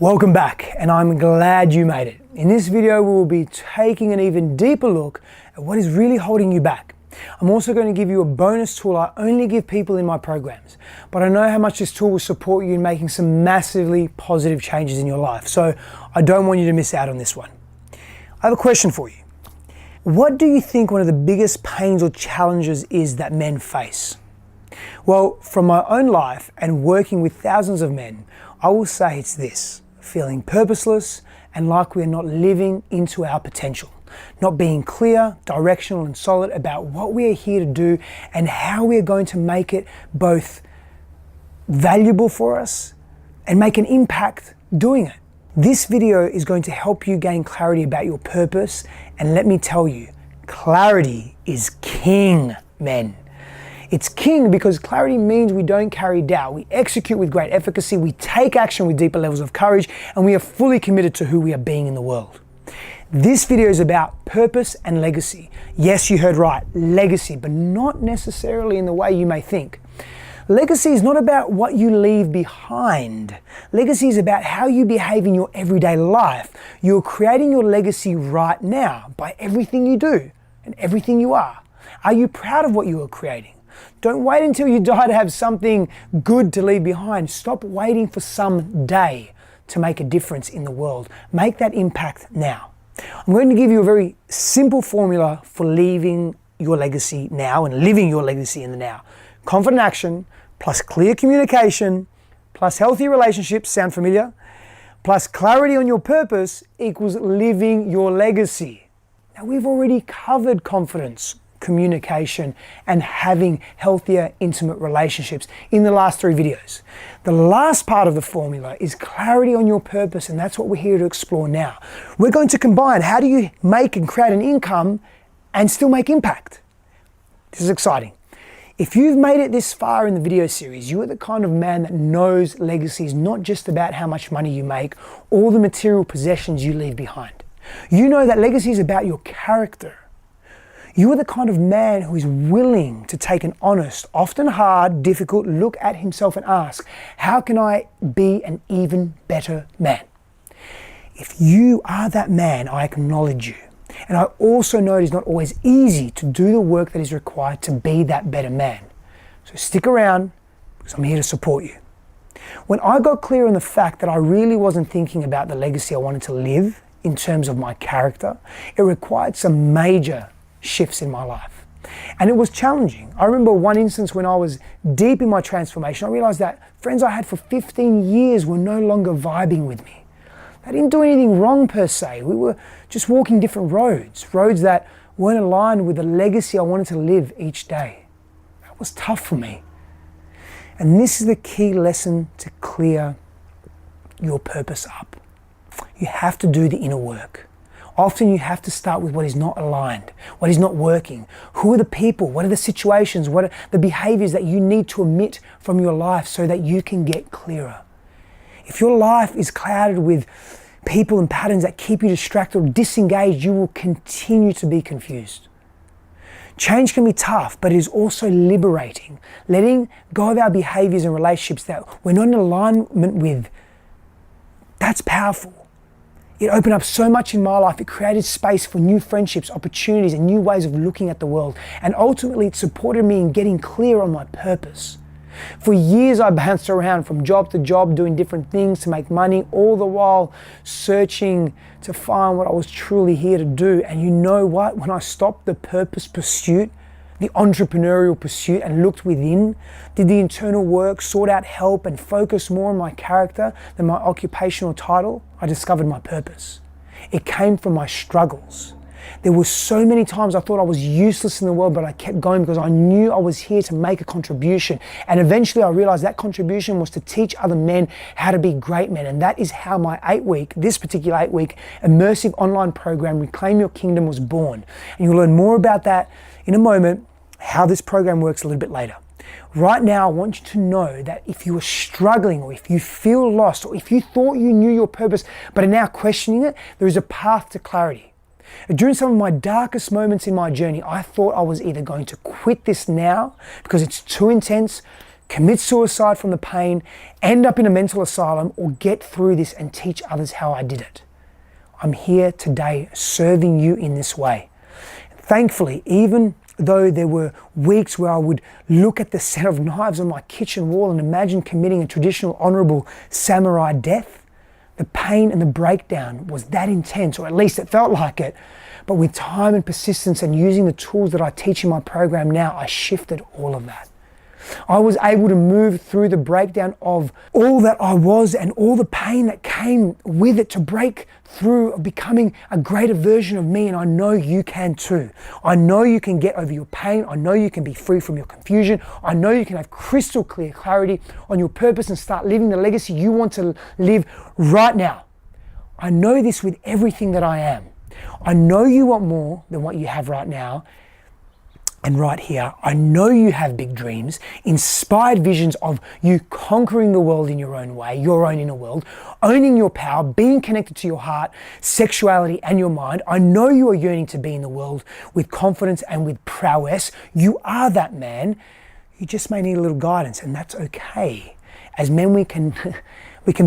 Welcome back, and I'm glad you made it. In this video, we will be taking an even deeper look at what is really holding you back. I'm also going to give you a bonus tool I only give people in my programs, but I know how much this tool will support you in making some massively positive changes in your life, so I don't want you to miss out on this one. I have a question for you. What do you think one of the biggest pains or challenges is that men face? Well, from my own life and working with thousands of men, I will say it's this: feeling purposeless and like we're not living into our potential, not being clear, directional and solid about what we are here to do and how we are going to make it both valuable for us and make an impact doing it. This video is going to help you gain clarity about your purpose, and let me tell you, clarity is king, men. It's king because clarity means we don't carry doubt. We execute with great efficacy, we take action with deeper levels of courage, and we are fully committed to who we are being in the world. This video is about purpose and legacy. Yes, you heard right, legacy, but not necessarily in the way you may think. Legacy is not about what you leave behind. Legacy is about how you behave in your everyday life. You're creating your legacy right now by everything you do and everything you are. Are you proud of what you are creating? Don't wait until you die to have something good to leave behind. Stop waiting for some day to make a difference in the world. Make that impact now. I'm going to give you a very simple formula for leaving your legacy now and living your legacy in the now. Confident action plus clear communication plus healthy relationships, sound familiar? Plus clarity on your purpose equals living your legacy. Now, we've already covered confidence, communication, and having healthier, intimate relationships in the last 3 videos. The last part of the formula is clarity on your purpose, and that's what we're here to explore now. We're going to combine how do you make and create an income and still make impact. This is exciting. If you've made it this far in the video series, you are the kind of man that knows legacy is not just about how much money you make or the material possessions you leave behind. You know that legacy is about your character. You are the kind of man who is willing to take an honest, often hard, difficult look at himself and ask, how can I be an even better man? If you are that man, I acknowledge you. And I also know it is not always easy to do the work that is required to be that better man. So stick around, because I'm here to support you. When I got clear on the fact that I really wasn't thinking about the legacy I wanted to live in terms of my character, it required some major shifts in my life. And it was challenging. I remember one instance when I was deep in my transformation, I realized that friends I had for 15 years were no longer vibing with me. They didn't do anything wrong per se. We were just walking different roads that weren't aligned with the legacy I wanted to live each day. That was tough for me. And this is the key lesson to clear your purpose up. You have to do the inner work. Often you have to start with what is not aligned, what is not working. Who are the people? What are the situations? What are the behaviors that you need to omit from your life so that you can get clearer? If your life is clouded with people and patterns that keep you distracted or disengaged, you will continue to be confused. Change can be tough, but it is also liberating. Letting go of our behaviors and relationships that we're not in alignment with, that's powerful. It opened up so much in my life. It created space for new friendships, opportunities, and new ways of looking at the world. And ultimately, it supported me in getting clear on my purpose. For years, I bounced around from job to job, doing different things to make money, all the while searching to find what I was truly here to do. And you know what? When I stopped the purpose pursuit, the entrepreneurial pursuit, and looked within, did the internal work, sought out help, and focused more on my character than my occupational title, I discovered my purpose. It came from my struggles. There were so many times I thought I was useless in the world, but I kept going because I knew I was here to make a contribution. And eventually I realized that contribution was to teach other men how to be great men. And that is how my this particular 8-week immersive online program, Reclaim Your Kingdom, was born. And you'll learn more about that in a moment, how this program works a little bit later. Right now, I want you to know that if you are struggling, or if you feel lost, or if you thought you knew your purpose but are now questioning it, there is a path to clarity. During some of my darkest moments in my journey, I thought I was either going to quit this now because it's too intense, commit suicide from the pain, end up in a mental asylum, or get through this and teach others how I did it. I'm here today serving you in this way. Thankfully, even though there were weeks where I would look at the set of knives on my kitchen wall and imagine committing a traditional honorable samurai death, the pain and the breakdown was that intense, or at least it felt like it. But with time and persistence and using the tools that I teach in my program now, I shifted all of that. I was able to move through the breakdown of all that I was and all the pain that came with it to break through becoming a greater version of me, and I know you can too. I know you can get over your pain. I know you can be free from your confusion. I know you can have crystal clear clarity on your purpose and start living the legacy you want to live right now. I know this with everything that I am. I know you want more than what you have right now. And right here, I know you have big dreams, inspired visions of you conquering the world in your own way, your own inner world, owning your power, being connected to your heart, sexuality, and your mind. I know you are yearning to be in the world with confidence and with prowess. You are that man. You just may need a little guidance, and that's okay. As men, we can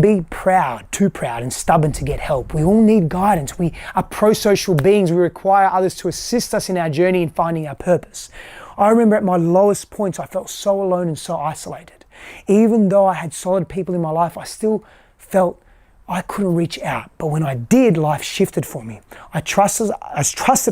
be proud, too proud and stubborn to get help. We all need guidance. We are pro-social beings. We require others to assist us in our journey in finding our purpose. I remember at my lowest points, I felt so alone and so isolated. Even though I had solid people in my life, I still felt I couldn't reach out. But when I did, life shifted for me. I trusted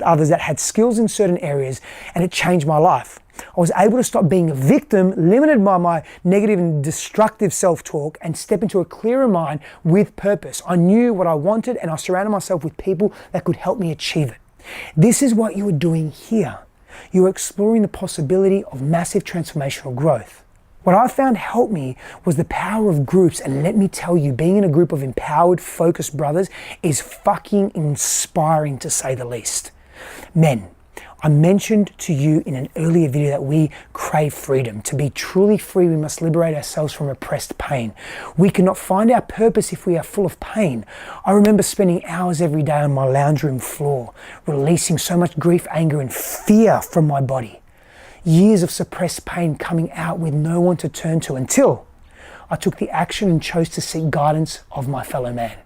others that had skills in certain areas, and it changed my life. I was able to stop being a victim, limited by my negative and destructive self-talk, and step into a clearer mind with purpose. I knew what I wanted, and I surrounded myself with people that could help me achieve it. This is what you are doing here. You are exploring the possibility of massive transformational growth. What I found helped me was the power of groups, and let me tell you, being in a group of empowered, focused brothers is fucking inspiring, to say the least. Men, I mentioned to you in an earlier video that we crave freedom. To be truly free, we must liberate ourselves from repressed pain. We cannot find our purpose if we are full of pain. I remember spending hours every day on my lounge room floor, releasing so much grief, anger, and fear from my body. Years of suppressed pain coming out with no one to turn to, until I took the action and chose to seek guidance of my fellow man.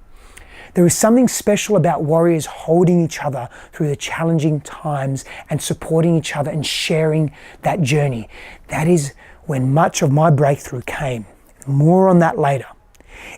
There is something special about warriors holding each other through the challenging times and supporting each other and sharing that journey. That is when much of my breakthrough came. More on that later.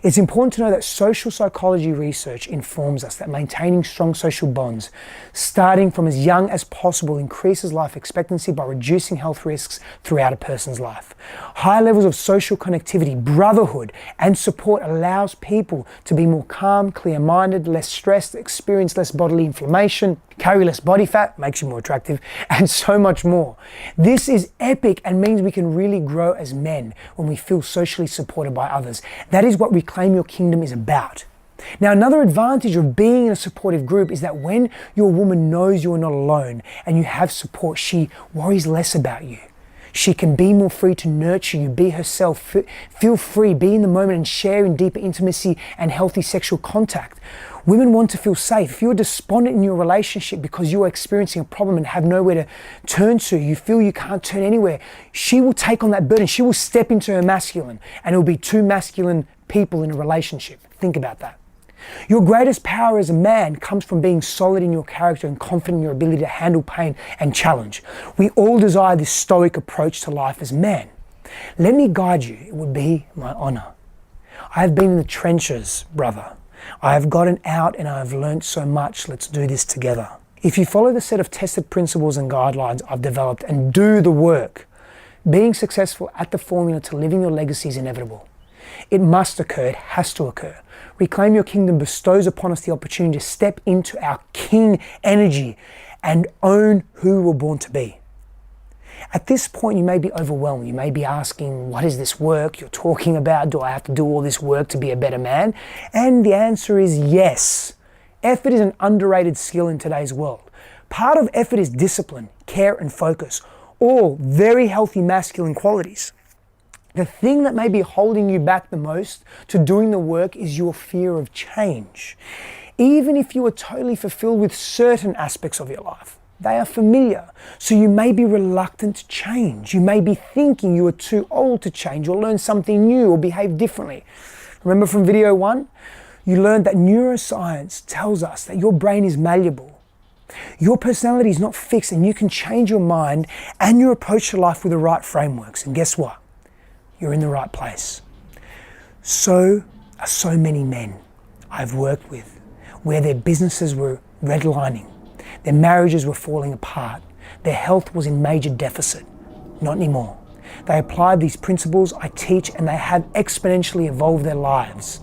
It's important to know that social psychology research informs us that maintaining strong social bonds, starting from as young as possible, increases life expectancy by reducing health risks throughout a person's life. High levels of social connectivity, brotherhood, and support allows people to be more calm, clear-minded, less stressed, experience less bodily inflammation, carry less body fat, makes you more attractive, and so much more. This is epic and means we can really grow as men when we feel socially supported by others. That is what Reclaim Your Kingdom is about. Now, another advantage of being in a supportive group is that when your woman knows you're not alone and you have support, she worries less about you. She can be more free to nurture you, be herself, feel free, be in the moment, and share in deeper intimacy and healthy sexual contact. Women want to feel safe. If you're despondent in your relationship because you are experiencing a problem and have nowhere to turn to, you feel you can't turn anywhere, she will take on that burden. She will step into her masculine, and it will be two masculine people in a relationship. Think about that. Your greatest power as a man comes from being solid in your character and confident in your ability to handle pain and challenge. We all desire this stoic approach to life as men. Let me guide you. It would be my honor. I have been in the trenches, brother. I have gotten out and I have learned so much. Let's do this together. If you follow the set of tested principles and guidelines I've developed and do the work, being successful at the formula to living your legacy is inevitable. It must occur. It has to occur. Reclaim Your Kingdom bestows upon us the opportunity to step into our king energy and own who we're born to be. At this point, you may be overwhelmed. You may be asking, what is this work you're talking about? Do I have to do all this work to be a better man? And the answer is yes. Effort is an underrated skill in today's world. Part of effort is discipline, care, and focus. All very healthy masculine qualities. The thing that may be holding you back the most to doing the work is your fear of change. Even if you are totally fulfilled with certain aspects of your life, They are familiar. So you may be reluctant to change. You may be thinking you are too old to change or learn something new or behave differently. Remember from video 1? You learned that neuroscience tells us that your brain is malleable. Your personality is not fixed, and you can change your mind and your approach to life with the right frameworks. And guess what? You're in the right place. So are so many men I've worked with where their businesses were redlining, their marriages were falling apart, their health was in major deficit. Not anymore. They applied these principles I teach and they have exponentially evolved their lives.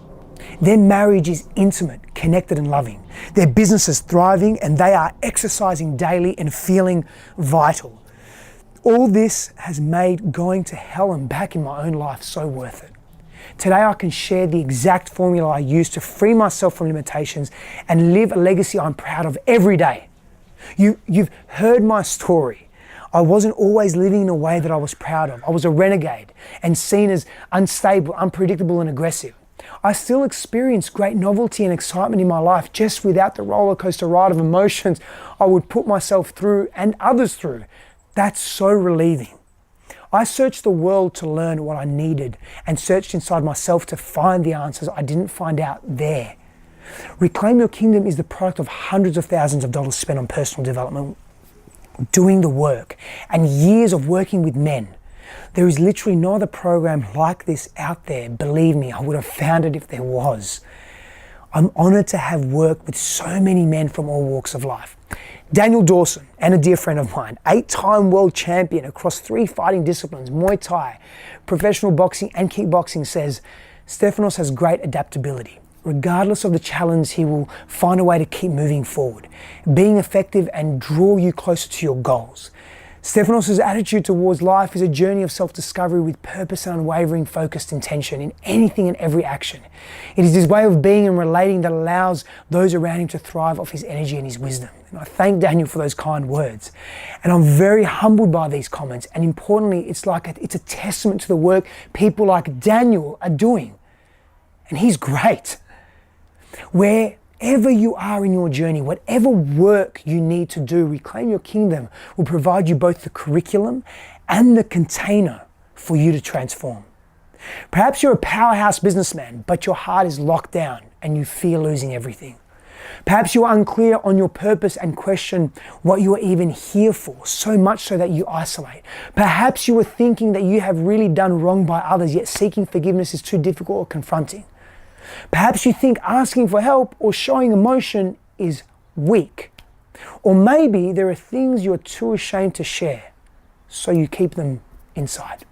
Their marriage is intimate, connected and loving. Their business is thriving and they are exercising daily and feeling vital. All this has made going to hell and back in my own life so worth it. Today I can share the exact formula I use to free myself from limitations and live a legacy I'm proud of every day. You've heard my story. I wasn't always living in a way that I was proud of. I was a renegade and seen as unstable, unpredictable and aggressive. I still experience great novelty and excitement in my life, just without the roller coaster ride of emotions I would put myself through and others through. That's so relieving. I searched the world to learn what I needed and searched inside myself to find the answers I didn't find out there. Reclaim Your Kingdom is the product of hundreds of thousands of dollars spent on personal development, doing the work, and years of working with men. There is literally no other program like this out there. Believe me, I would have found it if there was. I'm honored to have worked with so many men from all walks of life. Daniel Dawson, and a dear friend of mine, 8-time world champion across 3 fighting disciplines, Muay Thai, professional boxing and kickboxing, says, Stefanos has great adaptability. Regardless of the challenge, he will find a way to keep moving forward, being effective and draw you closer to your goals. Stefanos' attitude towards life is a journey of self-discovery with purpose and unwavering focused intention in anything and every action. It is his way of being and relating that allows those around him to thrive off his energy and his wisdom. And I thank Daniel for those kind words. And I'm very humbled by these comments. And importantly, it's a testament to the work people like Daniel are doing. And he's great. Wherever you are in your journey, whatever work you need to do, Reclaim Your Kingdom will provide you both the curriculum and the container for you to transform. Perhaps you're a powerhouse businessman, but your heart is locked down and you fear losing everything. Perhaps you are unclear on your purpose and question what you are even here for, so much so that you isolate. Perhaps you are thinking that you have really done wrong by others, yet seeking forgiveness is too difficult or confronting. Perhaps you think asking for help or showing emotion is weak. Or maybe there are things you're too ashamed to share, so you keep them inside.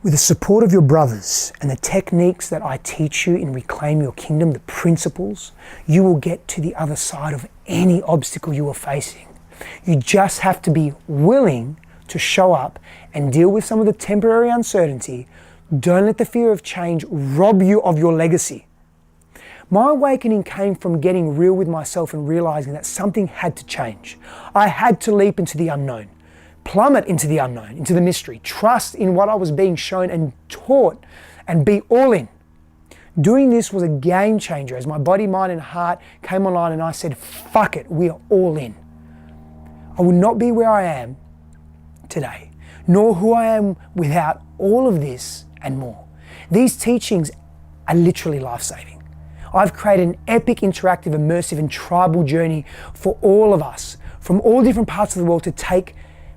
With the support of your brothers and the techniques that I teach you in Reclaim Your Kingdom, the principles, you will get to the other side of any obstacle you are facing. You just have to be willing to show up and deal with some of the temporary uncertainty. Don't let the fear of change rob you of your legacy. My awakening came from getting real with myself and realizing that something had to change. I had to leap into the unknown, plummet into the unknown, into the mystery, trust in what I was being shown and taught, and be all in. Doing this was a game changer as my body, mind, and heart came online and I said, fuck it, we are all in. I would not be where I am today, nor who I am without all of this and more. These teachings are literally life-saving. I've created an epic, interactive, immersive, and tribal journey for all of us from all different parts of the world to take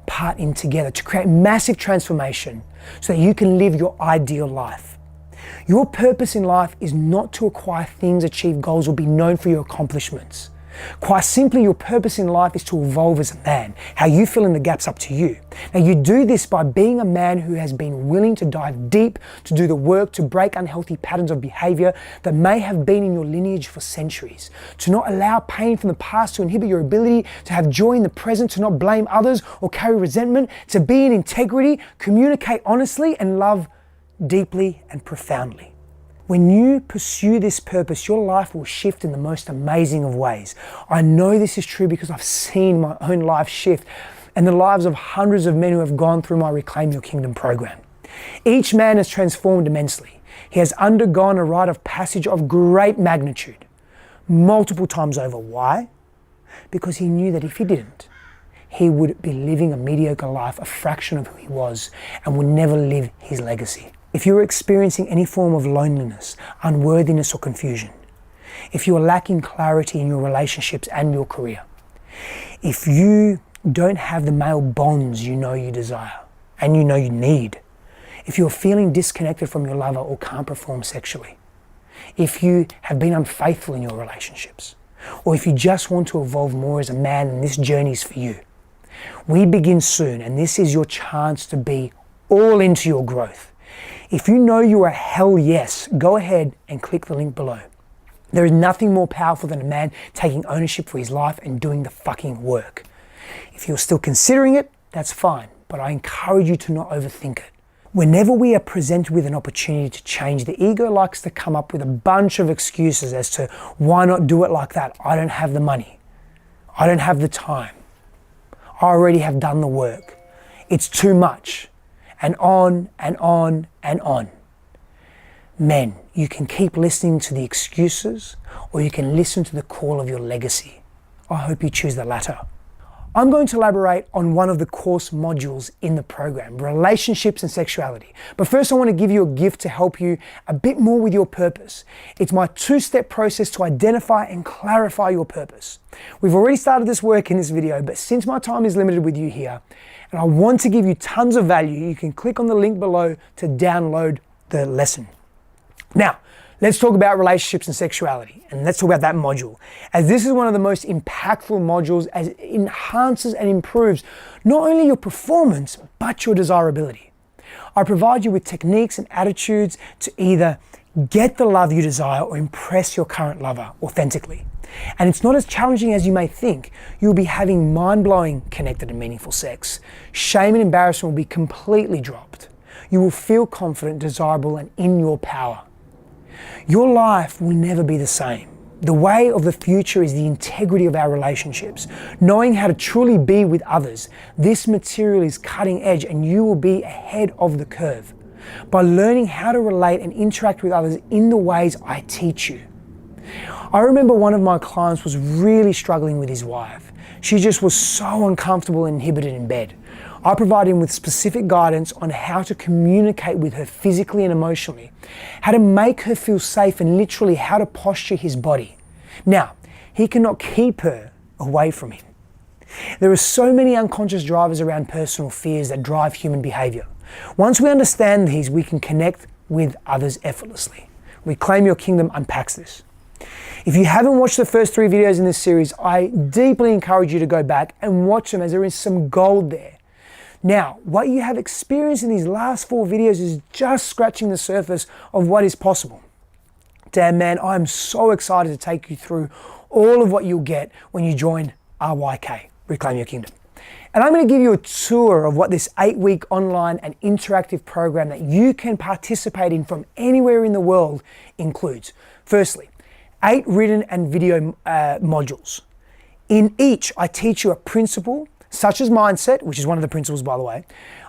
part in together, to create massive transformation so that you can live your ideal life. Your purpose in life is not to acquire things, achieve goals, or be known for your accomplishments. Quite simply, your purpose in life is to evolve as a man. How you fill in the gaps up to you. Now, you do this by being a man who has been willing to dive deep, to do the work, to break unhealthy patterns of behavior that may have been in your lineage for centuries. To not allow pain from the past to inhibit your ability to have joy in the present, to not blame others or carry resentment, to be in integrity, communicate honestly, and love deeply and profoundly. When you pursue this purpose, your life will shift in the most amazing of ways. I know this is true because I've seen my own life shift and the lives of hundreds of men who have gone through my Reclaim Your Kingdom program. Each man has transformed immensely. He has undergone a rite of passage of great magnitude, multiple times over. Why? because he knew that if he didn't, he would be living a mediocre life, a fraction of who he was, and would never live his legacy. If you're experiencing any form of loneliness, unworthiness, or confusion, if you are lacking clarity in your relationships and your career, if you don't have the male bonds you know you desire and you know you need, if you're feeling disconnected from your lover or can't perform sexually, if you have been unfaithful in your relationships, or if you just want to evolve more as a man and this journey is for you, we begin soon, and this is your chance to be all into your growth. If you know you are a hell yes, go ahead and click the link below. There is nothing more powerful than a man taking ownership for his life and doing the fucking work. If you're still considering it, that's fine, but I encourage you to not overthink it. Whenever we are presented with an opportunity to change, the ego likes to come up with a bunch of excuses as to why not do it like that. I don't have the money. I don't have the time. I already have done the work. It's too much. And on and on and on. Men, you can keep listening to the excuses, or you can listen to the call of your legacy. I hope you choose the latter. I'm going to elaborate on one of the course modules in the program, relationships and sexuality. But first I want to give you a gift to help you a bit more with your purpose. It's my 2-step process to identify and clarify your purpose. We've already started this work in this video, but since my time is limited with you here, and I want to give you tons of value, you can click on the link below to download the lesson. Now, let's talk about relationships and sexuality, and let's talk about that module, as this is one of the most impactful modules, as it enhances and improves not only your performance, but your desirability. I provide you with techniques and attitudes to either get the love you desire or impress your current lover authentically. And it's not as challenging as you may think. You'll be having mind-blowing, connected and meaningful sex. Shame and embarrassment will be completely dropped. You will feel confident, desirable, and in your power. Your life will never be the same. The way of the future is the integrity of our relationships. Knowing how to truly be with others. This material is cutting edge and you will be ahead of the curve by learning how to relate and interact with others in the ways I teach you. I remember one of my clients was really struggling with his wife. She just was so uncomfortable and inhibited in bed. I provided him with specific guidance on how to communicate with her physically and emotionally, how to make her feel safe, and literally how to posture his body. Now, he cannot keep her away from him. There are so many unconscious drivers around personal fears that drive human behavior. Once we understand these, we can connect with others effortlessly. Reclaim Your Kingdom unpacks this. If you haven't watched the first 3 videos in this series, I deeply encourage you to go back and watch them, as there is some gold there. Now, what you have experienced in these last 4 videos is just scratching the surface of what is possible. Damn man, I am so excited to take you through all of what you'll get when you join RYK, Reclaim Your Kingdom. And I'm going to give you a tour of what this 8-week online and interactive program that you can participate in from anywhere in the world includes. Firstly, 8 written and video modules. In each, I teach you a principle, such as mindset, which is one of the principles, by the way.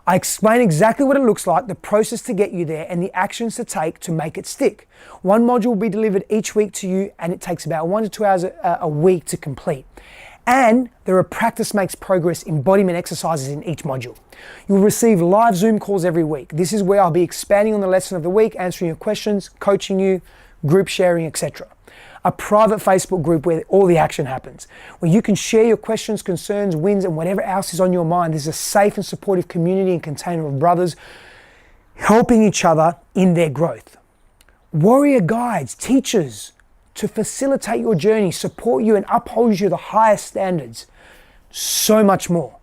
I explain exactly what it looks like, the process to get you there, and the actions to take to make it stick. One module will be delivered each week to you, and it takes about 1 to 2 hours a week to complete. And there are practice makes progress embodiment exercises in each module. You'll receive live Zoom calls every week. This is where I'll be expanding on the lesson of the week, answering your questions, coaching you, group sharing, etc. A private Facebook group where all the action happens, where you can share your questions, concerns, wins, and whatever else is on your mind. There's a safe and supportive community and container of brothers helping each other in their growth. Warrior guides, teachers to facilitate your journey, support you and uphold you to the highest standards. So much more.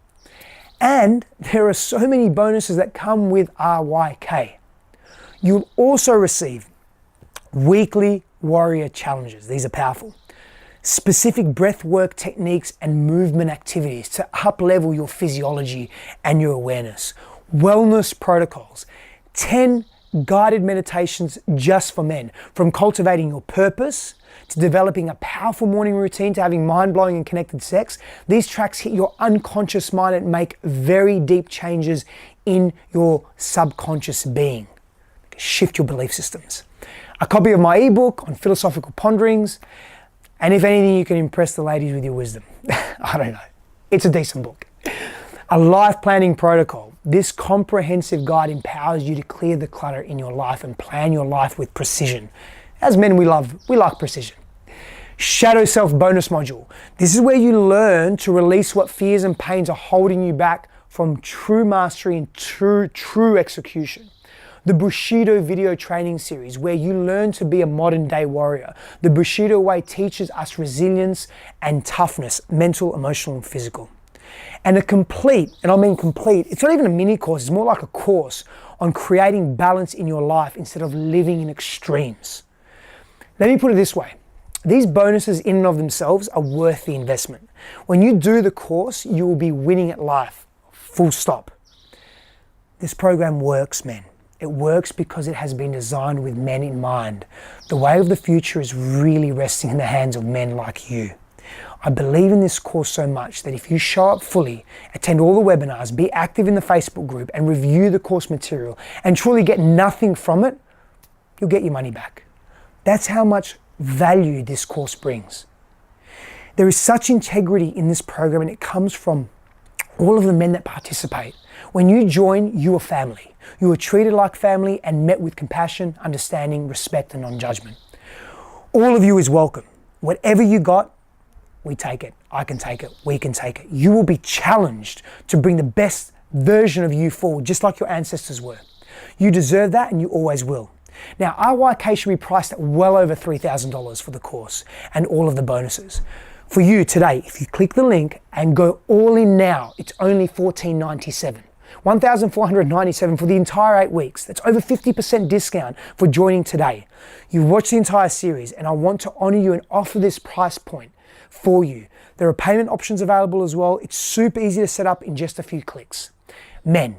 And there are so many bonuses that come with RYK. You'll also receive weekly warrior challenges. These are powerful. Specific breath work techniques and movement activities to up-level your physiology and your awareness. Wellness protocols. 10 guided meditations just for men. From cultivating your purpose to developing a powerful morning routine to having mind-blowing and connected sex. These tracks hit your unconscious mind and make very deep changes in your subconscious being. Shift your belief systems. A copy of my ebook on philosophical ponderings, And if anything, you can impress the ladies with your wisdom. I don't know. It's a decent book. A life planning protocol. This comprehensive guide empowers you to clear the clutter in your life and plan your life with precision. As men, we like precision. Shadow Self bonus module. This is where you learn to release what fears and pains are holding you back from true mastery and true execution. The Bushido video training series, where you learn to be a modern day warrior. The Bushido way teaches us resilience and toughness, mental, emotional, and physical. And a complete, and I mean complete, it's not even a mini course, it's more like a course on creating balance in your life instead of living in extremes. Let me put it this way. These bonuses in and of themselves are worth the investment. When you do the course, you will be winning at life. Full stop. This program works, men. It works because it has been designed with men in mind. The way of the future is really resting in the hands of men like you. I believe in this course so much that if you show up fully, attend all the webinars, be active in the Facebook group, and review the course material, and truly get nothing from it, you'll get your money back. That's how much value this course brings. There is such integrity in this program, and it comes from all of the men that participate. When you join, you are family. You are treated like family and met with compassion, understanding, respect, and non-judgment. All of you is welcome. Whatever you got, we take it. I can take it. We can take it. You will be challenged to bring the best version of you forward, just like your ancestors were. You deserve that, and you always will. Now, RYK should be priced at well over $3,000 for the course and all of the bonuses. For you today, if you click the link and go all in now, it's only $1,497. $1,497 for the entire 8 weeks. That's over 50% discount for joining today. You've watched the entire series, and I want to honor you and offer this price point for you. There are payment options available as well. It's super easy to set up in just a few clicks. Men,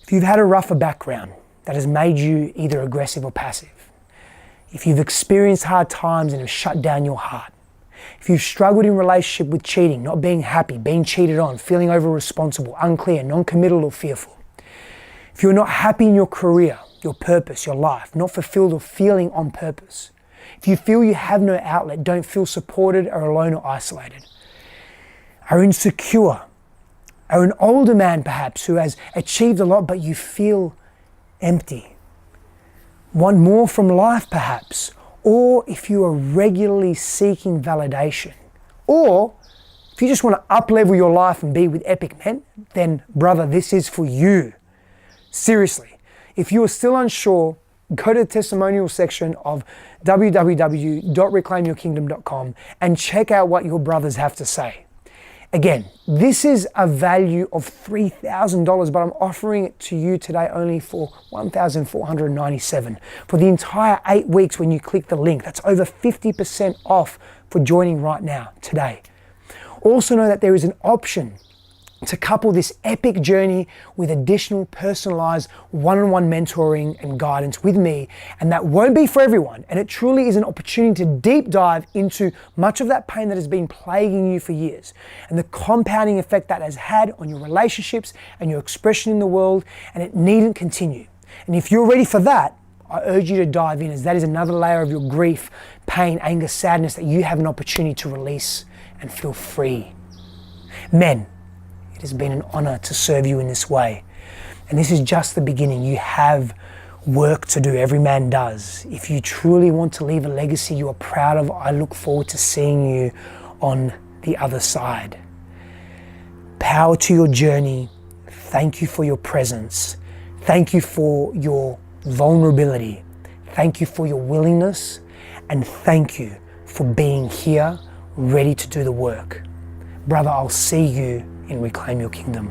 if you've had a rougher background that has made you either aggressive or passive, if you've experienced hard times and have shut down your heart, if you've struggled in relationship with cheating, not being happy, being cheated on, feeling over-responsible, unclear, non-committal or fearful, if you're not happy in your career, your purpose, your life, not fulfilled or feeling on purpose, if you feel you have no outlet, don't feel supported or alone or isolated, are insecure, are an older man perhaps who has achieved a lot but you feel empty, want more from life perhaps, or if you are regularly seeking validation, or if you just want to up-level your life and be with epic men, then brother, this is for you. Seriously, if you are still unsure, go to the testimonial section of www.reclaimyourkingdom.com and check out what your brothers have to say. Again, this is a value of $3,000, but I'm offering it to you today only for $1,497 for the entire 8 weeks when you click the link. That's over 50% off for joining right now, today. Also know that there is an option to couple this epic journey with additional personalized one-on-one mentoring and guidance with me, and that won't be for everyone, and it truly is an opportunity to deep dive into much of that pain that has been plaguing you for years and the compounding effect that has had on your relationships and your expression in the world, and it needn't continue. And if you're ready for that, I urge you to dive in, as that is another layer of your grief, pain, anger, sadness that you have an opportunity to release and feel free. Men, it has been an honor to serve you in this way. And this is just the beginning. You have work to do. Every man does. If you truly want to leave a legacy you are proud of, I look forward to seeing you on the other side. Power to your journey. Thank you for your presence. Thank you for your vulnerability. Thank you for your willingness. And thank you for being here, ready to do the work. Brother, I'll see you in Reclaim Your Kingdom.